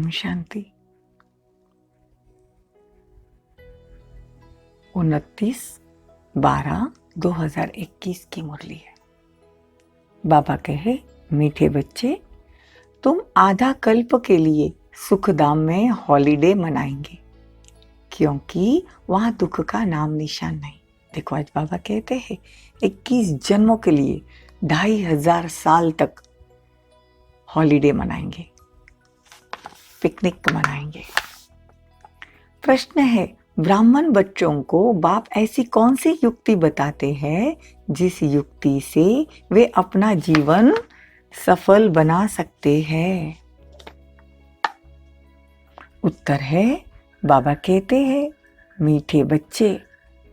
ओम शांति। 29/12/2021 की मुरली है। बाबा कहे, मीठे बच्चे, तुम आधा कल्प के लिए सुखधाम में हॉलिडे मनाएंगे, क्योंकि वहां दुख का नाम निशान नहीं। देखो, आज बाबा कहते हैं 21 जन्मों के लिए 2500 साल तक हॉलिडे मनाएंगे, पिकनिक मनाएंगे। प्रश्न है, ब्राह्मण बच्चों को बाप ऐसी कौन सी युक्ति बताते हैं जिस युक्ति से वे अपना जीवन सफल बना सकते हैं? उत्तर है, बाबा कहते हैं, मीठे बच्चे,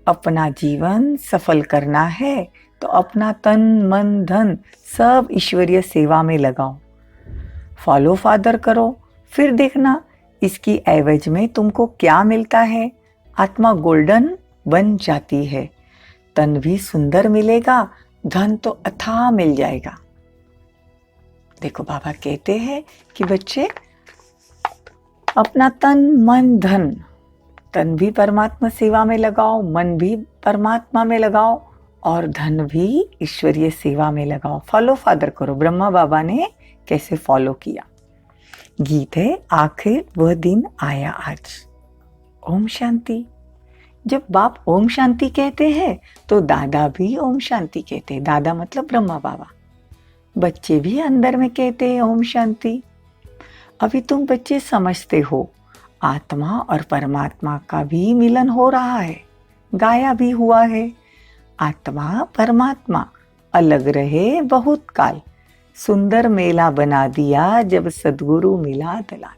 अपना जीवन सफल करना है तो अपना तन मन धन सब ईश्वरीय सेवा में लगाओ। फॉलो फादर करो, फिर देखना इसकी एवज में तुमको क्या मिलता है। आत्मा गोल्डन बन जाती है, तन भी सुंदर मिलेगा, धन तो अथाह मिल जाएगा। देखो, बाबा कहते हैं कि बच्चे, अपना तन मन धन, तन भी परमात्मा सेवा में लगाओ, मन भी परमात्मा में लगाओ और धन भी ईश्वरीय सेवा में लगाओ। फॉलो फादर करो। ब्रह्मा बाबा ने कैसे फॉलो किया। गीत है, आखिर वह दिन आया आज। ओम शांति। जब बाप ओम शांति कहते हैं तो दादा भी ओम शांति कहते हैं। दादा मतलब ब्रह्मा बाबा। बच्चे भी अंदर में कहते हैं ओम शांति। अभी तुम बच्चे समझते हो, आत्मा और परमात्मा का भी मिलन हो रहा है, गाया भी हुआ है। आत्मा परमात्मा अलग रहे बहुत काल, सुंदर मेला बना दिया जब सदगुरु मिला दलाल।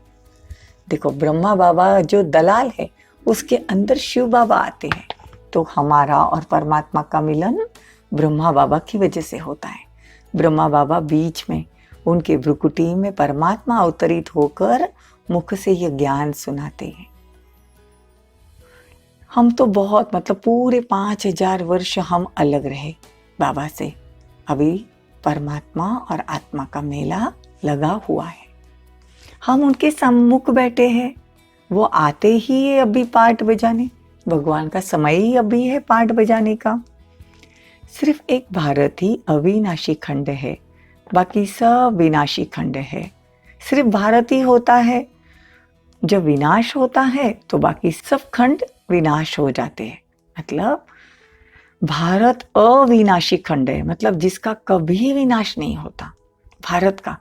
देखो, ब्रह्मा बाबा जो दलाल है उसके अंदर शिव बाबा आते हैं, तो हमारा और परमात्मा का मिलन ब्रह्मा बाबा की वजह से होता है। ब्रह्मा बाबा बीच में, उनके भ्रुकुटी में परमात्मा अवतरित होकर मुख से यह ज्ञान सुनाते हैं। हम तो बहुत पूरे 5000 वर्ष हम अलग रहे बाबा से। अभी परमात्मा और आत्मा का मेला लगा हुआ है। हम उनके सम्मुख बैठे हैं, वो आते ही है अभी पार्ट बजाने। भगवान का समय ही अभी है पार्ट बजाने का। सिर्फ एक भारत ही अविनाशी खंड है, बाकी सब विनाशी खंड है। सिर्फ भारत ही होता है, जब विनाश होता है तो बाकी सब खंड विनाश हो जाते हैं। मतलब भारत अविनाशी खंड है, मतलब जिसका कभी विनाश नहीं होता भारत का।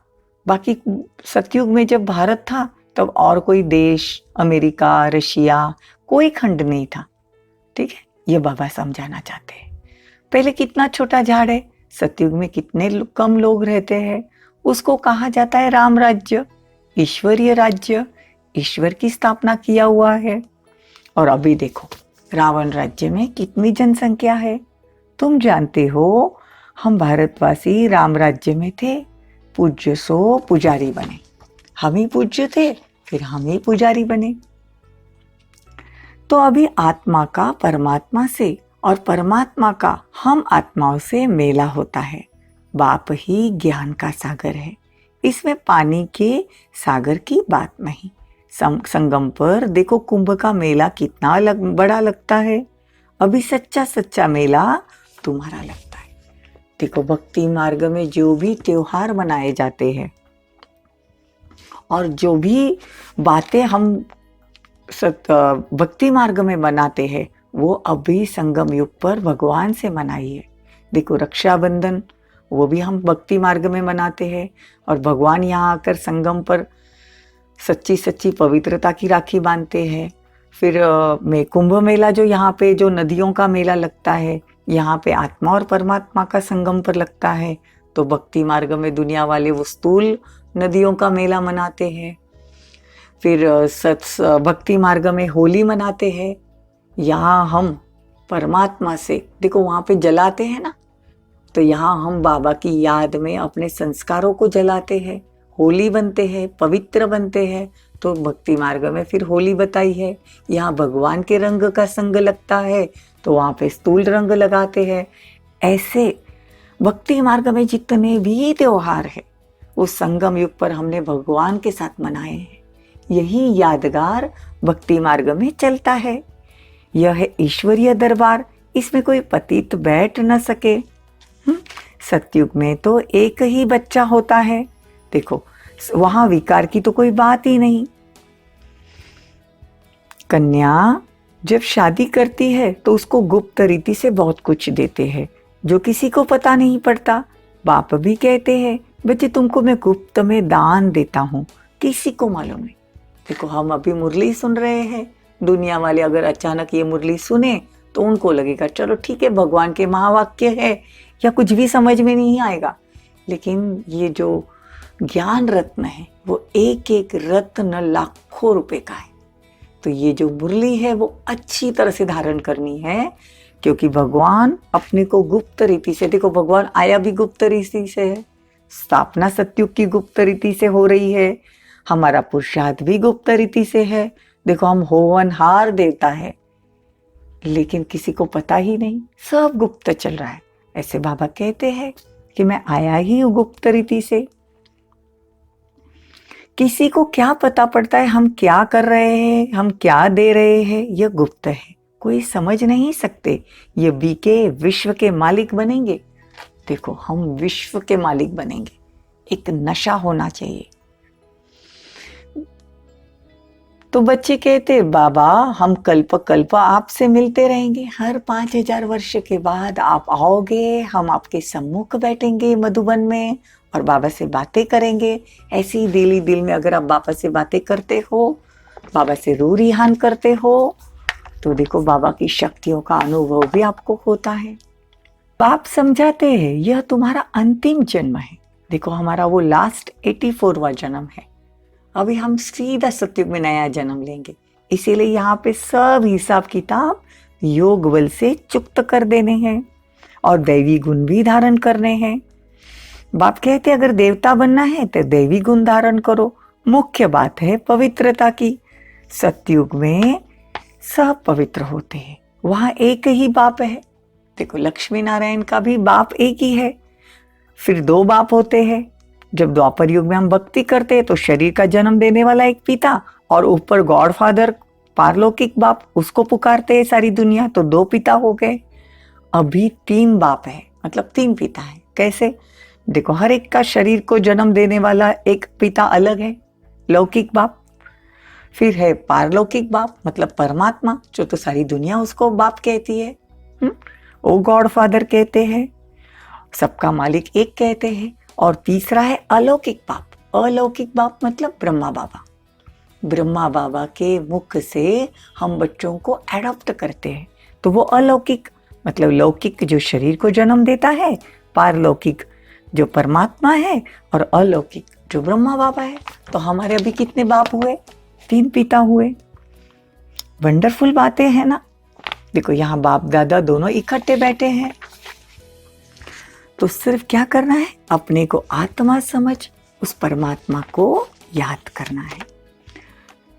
बाकी सतयुग में जब भारत था तब और कोई देश, अमेरिका, रशिया, कोई खंड नहीं था। ठीक है, ये बाबा समझाना चाहते हैं। पहले कितना छोटा झाड़ है, सतयुग में कितने कम लोग रहते हैं, उसको कहा जाता है राम राज्य, ईश्वरीय राज्य। ईश्वर की स्थापना किया हुआ है। और अभी देखो, रावण राज्य में कितनी जनसंख्या है। तुम जानते हो, हम भारतवासी राम राज्य में थे, पूज्य सो पुजारी बने। हम ही पूज्य थे, फिर हम ही पुजारी बने। तो अभी आत्मा का परमात्मा से और परमात्मा का हम आत्माओं से मेला होता है। बाप ही ज्ञान का सागर है, इसमें पानी के सागर की बात नहीं। संगम पर देखो, कुंभ का मेला कितना बड़ा लगता है। अभी सच्चा सच्चा मेला तुम्हारा लगता है। देखो, भक्ति मार्ग में जो भी त्योहार मनाए जाते हैं और जो भी बातें हम भक्ति मार्ग में मनाते हैं, वो अभी संगम युग पर भगवान से मनाई है। देखो, रक्षाबंधन, वो भी हम भक्ति मार्ग में मनाते हैं और भगवान यहाँ आकर संगम पर सच्ची सच्ची पवित्रता की राखी बांधते हैं। फिर में कुंभ मेला, जो यहाँ पे जो नदियों का मेला लगता है, यहाँ पे आत्मा और परमात्मा का संगम पर लगता है। तो भक्ति मार्ग में दुनिया वाले वो स्थूल नदियों का मेला मनाते हैं। फिर भक्ति मार्ग में होली मनाते हैं। यहाँ हम परमात्मा से, देखो वहाँ पे जलाते हैं ना, तो यहाँ हम बाबा की याद में अपने संस्कारों को जलाते हैं, होली बनते हैं, पवित्र बनते हैं। तो भक्ति मार्ग में फिर होली बताई है। यहाँ भगवान के रंग का संग लगता है, तो वहाँ पे स्थूल रंग लगाते हैं। ऐसे भक्ति मार्ग में जितने भी त्योहार है, उस संगम युग पर हमने भगवान के साथ मनाए हैं। यही यादगार भक्ति मार्ग में चलता है। यह है ईश्वरीय दरबार, इसमें कोई पतित बैठ न सके। सतयुग में तो एक ही बच्चा होता है। देखो वहां विकार की तो कोई बात ही नहीं। कन्या जब शादी करती है तो उसको गुप्त रीति से बहुत कुछ देते हैं जो किसी को पता नहीं पड़ता। बाप भी कहते हैं बच्चे तुमको मैं गुप्त में दान देता हूँ, किसी को मालूम नहीं। देखो हम अभी मुरली सुन रहे हैं, दुनिया वाले अगर अचानक ये मुरली सुने तो उनको लगेगा चलो ठीक है भगवान के महावाक्य है या कुछ भी समझ में नहीं आएगा। लेकिन ये जो ज्ञान रत्न है वो एक एक रत्न लाखों रुपए का है। तो ये जो मुरली है वो अच्छी तरह से धारण करनी है, क्योंकि भगवान अपने को गुप्त रीति से, देखो भगवान आया भी गुप्त रीति से है, स्थापना सतयुग की गुप्त रीति से हो रही है, हमारा पुरुषार्थ भी गुप्त रीति से है। देखो हम होवनहार देवता है लेकिन किसी को पता ही नहीं, सब गुप्त चल रहा है। ऐसे बाबा कहते हैं कि मैं आया ही हूं गुप्त रीति से। किसी को क्या पता पड़ता है हम क्या कर रहे हैं, हम क्या दे रहे हैं, यह गुप्त है, कोई समझ नहीं सकते। ये बीके विश्व के मालिक बनेंगे। देखो हम विश्व के मालिक बनेंगे, एक नशा होना चाहिए। तो बच्चे कहते बाबा हम कल्प कल्प आपसे मिलते रहेंगे, हर 5000 वर्ष के बाद आप आओगे, हम आपके सम्मुख बैठेंगे मधुबन में और बाबा से बातें करेंगे। ऐसी ही दिल ही दिल में अगर आप बाबा से बातें करते हो, बाबा से रू रिहान करते हो, तो देखो बाबा की शक्तियों का अनुभव भी आपको होता है। बाप समझाते हैं यह तुम्हारा अंतिम जन्म है। देखो हमारा वो लास्ट 84वां जन्म है, अभी हम सीधा सतयुग में नया जन्म लेंगे। इसीलिए यहाँ पे सब हिसाब किताब योग बल से चुक्त कर देने हैं और दैवी गुण भी धारण करने हैं। बाप कहते अगर देवता बनना है तो दैवी गुण धारण करो। मुख्य बात है पवित्रता की। सतयुग में सब पवित्र होते हैं, वहां एक ही बाप है। देखो लक्ष्मी नारायण का भी बाप एक ही है, फिर 2 बाप होते हैं। जब द्वापर युग में हम भक्ति करते हैं तो शरीर का जन्म देने वाला एक पिता और ऊपर गॉड फादर पारलौकिक बाप, उसको पुकारते हैं सारी दुनिया, तो 2 पिता हो गए। अभी 3 बाप है, मतलब 3 पिता है। कैसे? देखो हर एक का शरीर को जन्म देने वाला एक पिता अलग है, लौकिक बाप। फिर है पारलौकिक बाप, मतलब परमात्मा, जो तो सारी दुनिया उसको बाप कहती है, वो गॉड फादर कहते हैं, सबका मालिक एक कहते हैं। और तीसरा है अलौकिक बाप। अलौकिक बाप मतलब ब्रह्मा बाबा। ब्रह्मा बाबा के मुख से हम बच्चों को एडॉप्ट करते हैं, तो वो अलौकिक, मतलब लौकिक जो शरीर को जन्म देता है, पारलौकिक जो परमात्मा है, और अलौकिक जो ब्रह्मा बाबा है। तो हमारे अभी कितने बाप हुए? 3 पिता हुए। वंडरफुल बातें हैं ना। देखो यहाँ बाप दादा दोनों इकट्ठे बैठे हैं, तो सिर्फ क्या करना है, अपने को आत्मा समझ उस परमात्मा को याद करना है।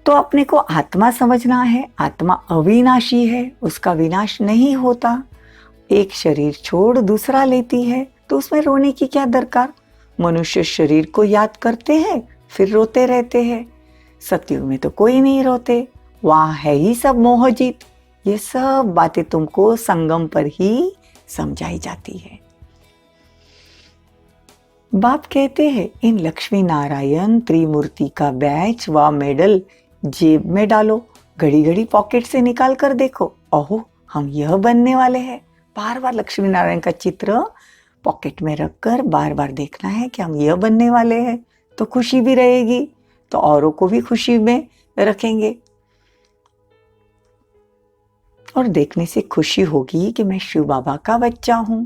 तो अपने को आत्मा समझना है। आत्मा अविनाशी है, उसका विनाश नहीं होता। एक शरीर छोड़ दूसरा लेती है, तो उसमें रोने की क्या दरकार। मनुष्य शरीर को याद करते हैं फिर रोते रहते हैं। सतयुग में तो कोई नहीं रोते, वहां है ही सब मोहजीत। ये सब बातें तुमको संगम पर ही समझाई जाती है। बाप कहते हैं इन लक्ष्मी नारायण त्रिमूर्ति का बैच व मेडल जेब में डालो, घड़ी घड़ी पॉकेट से निकाल कर देखो, ओहो हम यह बनने वाले हैं। बार बार लक्ष्मी नारायण का चित्र पॉकेट में रखकर बार बार देखना है कि हम यह बनने वाले हैं, तो खुशी भी रहेगी, तो औरों को भी खुशी में रखेंगे। और देखने से खुशी होगी कि मैं शिव बाबा का बच्चा हूं,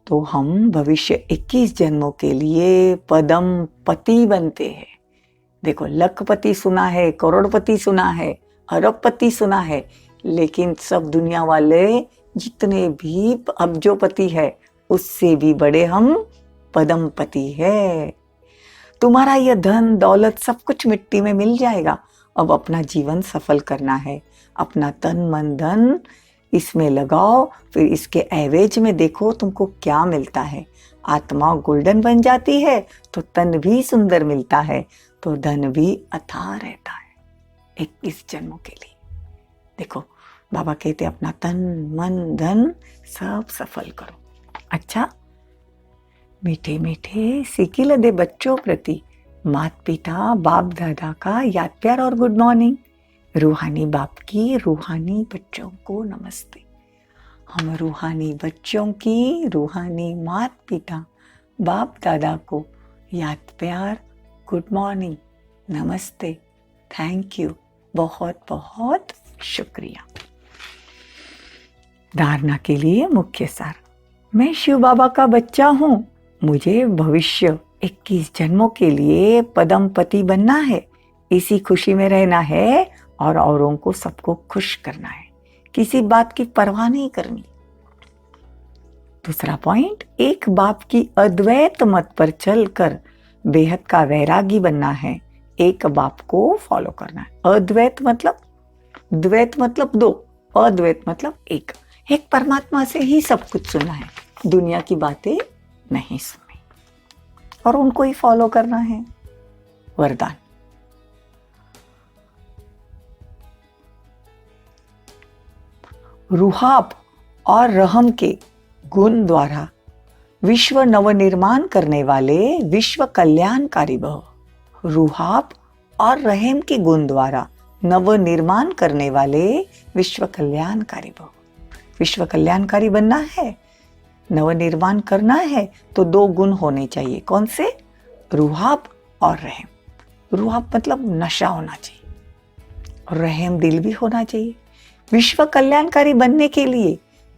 तो हम भविष्य 21 जन्मों के लिए पदम पति बनते हैं। देखो लखपति सुना है, करोड़पति सुना है, अरबपति सुना है, लेकिन सब दुनिया वाले जितने भी अब्जोपति है उससे भी बड़े हम पदमपति है। तुम्हारा यह धन दौलत सब कुछ मिट्टी में मिल जाएगा। अब अपना जीवन सफल करना है, अपना तन मन धन इसमें लगाओ, फिर इसके एवरेज में देखो तुमको क्या मिलता है। आत्मा गोल्डन बन जाती है तो तन भी सुंदर मिलता है, तो धन भी अथाह रहता है। 21 जन्मों के लिए। देखो बाबा कहते अपना तन मन धन सब सफल करो। अच्छा, मीठे मीठे सीखी दे बच्चों प्रति माता पिता बाप दादा का याद प्यार और गुड मॉर्निंग। रूहानी बाप की रूहानी बच्चों को नमस्ते। हम रूहानी बच्चों की रूहानी माता पिता बाप दादा को याद प्यार गुड मॉर्निंग नमस्ते, थैंक यू, बहुत बहुत शुक्रिया। धारणा के लिए मुख्य सार। मैं शिव बाबा का बच्चा हूँ। मुझे भविष्य 21 जन्मों के लिए पदमपति बनना है। इसी खुशी में रहना है और औरों को सबको खुश करना है। किसी बात की परवाह नहीं करनी। दूसरा पॉइंट, एक बाप की अद्वैत मत पर चलकर बेहद का वैरागी बनना है। एक बाप को फॉलो करना है। अद्वैत मतलब, द्वैत मतलब दो, अद्वैत मतलब एक। एक परमात्मा से ही सब कुछ सुना है, दुनिया की बातें नहीं सुनी और उनको ही फॉलो करना है। वरदान। रूहाब और रहम के गुण द्वारा विश्व नवनिर्माण करने वाले विश्व कल्याणकारी भव। रूहाब और रहम के गुण द्वारा नवनिर्माण करने वाले विश्व कल्याणकारी भव। विश्व कल्याणकारी बनना है, नवनिर्माण करना है तो दो गुण होने चाहिए। कौन से? रूहाब और रहम। रूहाब मतलब नशा होना चाहिए और रहम दिल भी होना चाहिए। विश्व कल्याणकारी बनने के लिए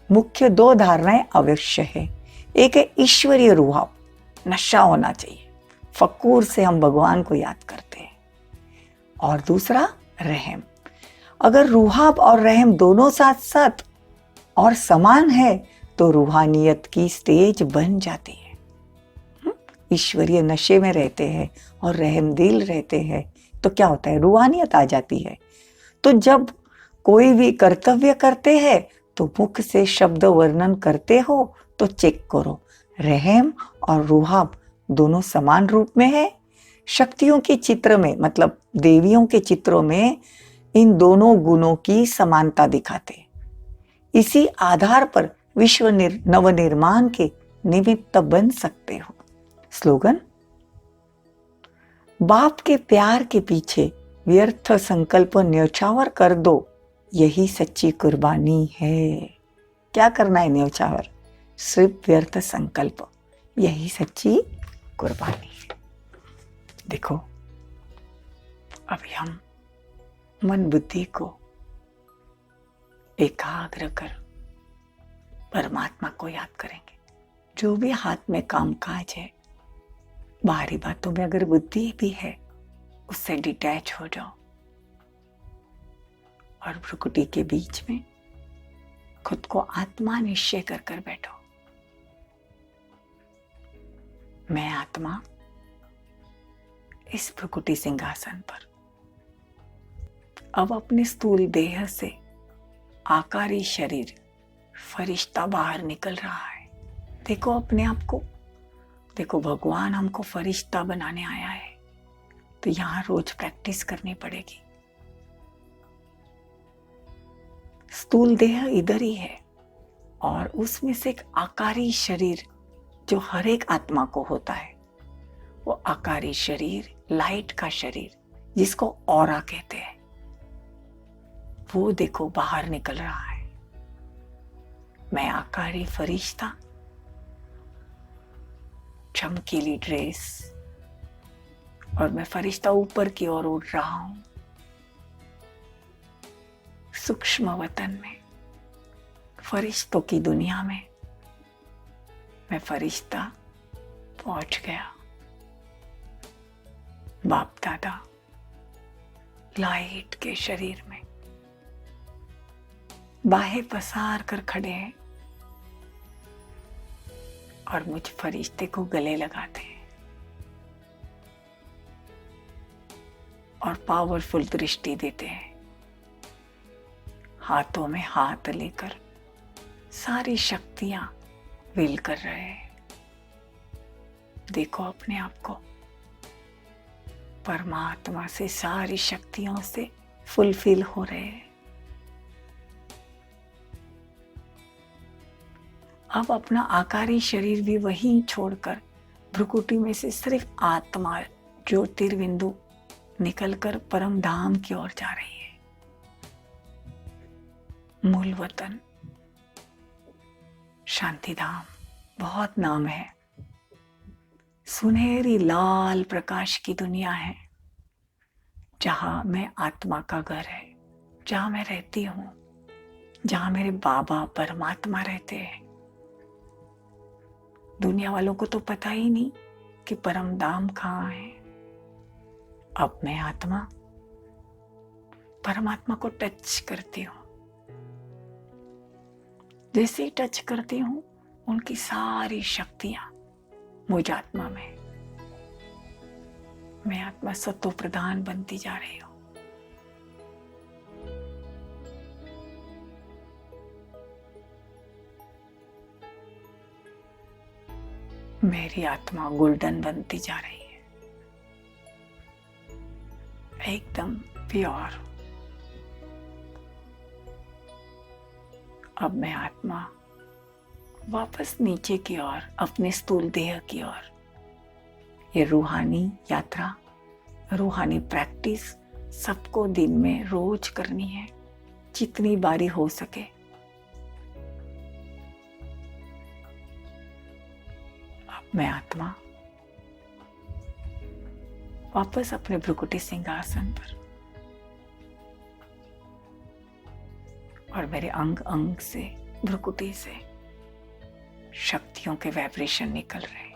मुख्य दो धारणाएं अवश्य है। एक है ईश्वरीय रूहाब, नशा होना चाहिए, फकूर से हम भगवान को याद करते हैं। और दूसरा रहम। अगर रूहाब और रहम दोनों साथ साथ और समान है तो रूहानियत की स्टेज बन जाती है। ईश्वरीय नशे में रहते हैं और रहम दिल रहते हैं तो क्या होता है? रूहानियत आ जाती है। तो जब कोई भी कर्तव्य करते हैं तो मुख से शब्द वर्णन करते हो तो चेक करो, रहम और रूहाब दोनों समान रूप में है। शक्तियों के चित्र में, मतलब देवियों के चित्रों में इन दोनों गुणों की समानता दिखाते। इसी आधार पर विश्व नवनिर्माण के निमित्त बन सकते हो। स्लोगन, बाप के प्यार के पीछे व्यर्थ संकल्प न्यौछावर कर दो, यही सच्ची कुर्बानी है। क्या करना है न्यौछावर? सिर्फ व्यर्थ संकल्प, यही सच्ची कुर्बानी है। देखो अभी हम मन बुद्धि को एकाग्र कर परमात्मा को याद करेंगे। जो भी हाथ में काम काज है, बाहरी बातों में अगर बुद्धि भी है उससे डिटैच हो जाओ और भ्रुकुटी के बीच में खुद को आत्मा निश्चय कर कर बैठो। मैं आत्मा इस भ्रुकुटी सिंहासन पर अब अपने स्थूल देह से आकारी शरीर फरिश्ता बाहर निकल रहा है। देखो अपने आप को, देखो भगवान हमको फरिश्ता बनाने आया है तो यहां रोज प्रैक्टिस करनी पड़ेगी। स्थूल देह इधर ही है और उसमें से एक आकारी शरीर जो हर एक आत्मा को होता है, वो आकारी शरीर, लाइट का शरीर जिसको ऑरा कहते हैं, वो देखो बाहर निकल रहा है। मैं आकारी फरिश्ता, चमकीली ड्रेस, और मैं फरिश्ता ऊपर की ओर उड़ रहा हूं। सूक्ष्म वतन में, फरिश्तों की दुनिया में मैं फरिश्ता पहुंच गया। बाप दादा लाइट के शरीर में बाहें पसार कर खड़े हैं और मुझ फरिश्ते को गले लगाते हैं और पावरफुल दृष्टि देते हैं। हाथों में हाथ लेकर सारी शक्तियां विल कर रहे हैं। देखो अपने आप को परमात्मा से सारी शक्तियों से फुलफिल हो रहे हैं। अब अपना आकारी शरीर भी वहीं छोड़कर भ्रुकुटी में से सिर्फ आत्मा ज्योतिर्बिंदु निकलकर परम धाम की ओर जा रही है। मूल वतन शांति धाम, बहुत नाम है। सुनहरी लाल प्रकाश की दुनिया है, जहां मैं आत्मा का घर है, जहां मैं रहती हूं, जहां मेरे बाबा परमात्मा रहते हैं। दुनिया वालों को तो पता ही नहीं कि परम धाम कहाँ है। अब मैं आत्मा परमात्मा को टच करती हूँ। जैसे ही टच करती हूँ, उनकी सारी शक्तियां मुझ आत्मा में, मैं आत्मा सत्व प्रधान बनती जा रही हूँ। मेरी आत्मा गोल्डन बनती जा रही है, एकदम प्योर। अब मैं आत्मा वापस नीचे की ओर, अपने स्थूल देह की ओर। ये रूहानी यात्रा, रूहानी प्रैक्टिस सबको दिन में रोज करनी है, जितनी बारी हो सके। अब मैं आत्मा वापस अपने भ्रुकुटी सिंहासन पर, और मेरे अंग अंग से, भ्रुकुटी से शक्तियों के वाइब्रेशन निकल रहे हैं।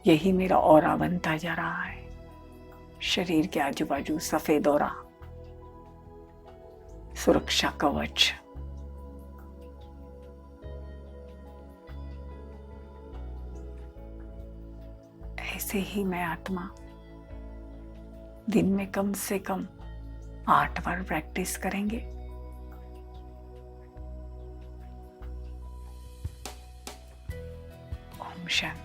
यही मेरा ऑरा बनता जा रहा है। शरीर के आजू बाजू सफेद ऑरा, सुरक्षा कवच। ऐसे ही मैं आत्मा दिन में कम से कम 8 बार प्रैक्टिस करेंगे। ओम शांति।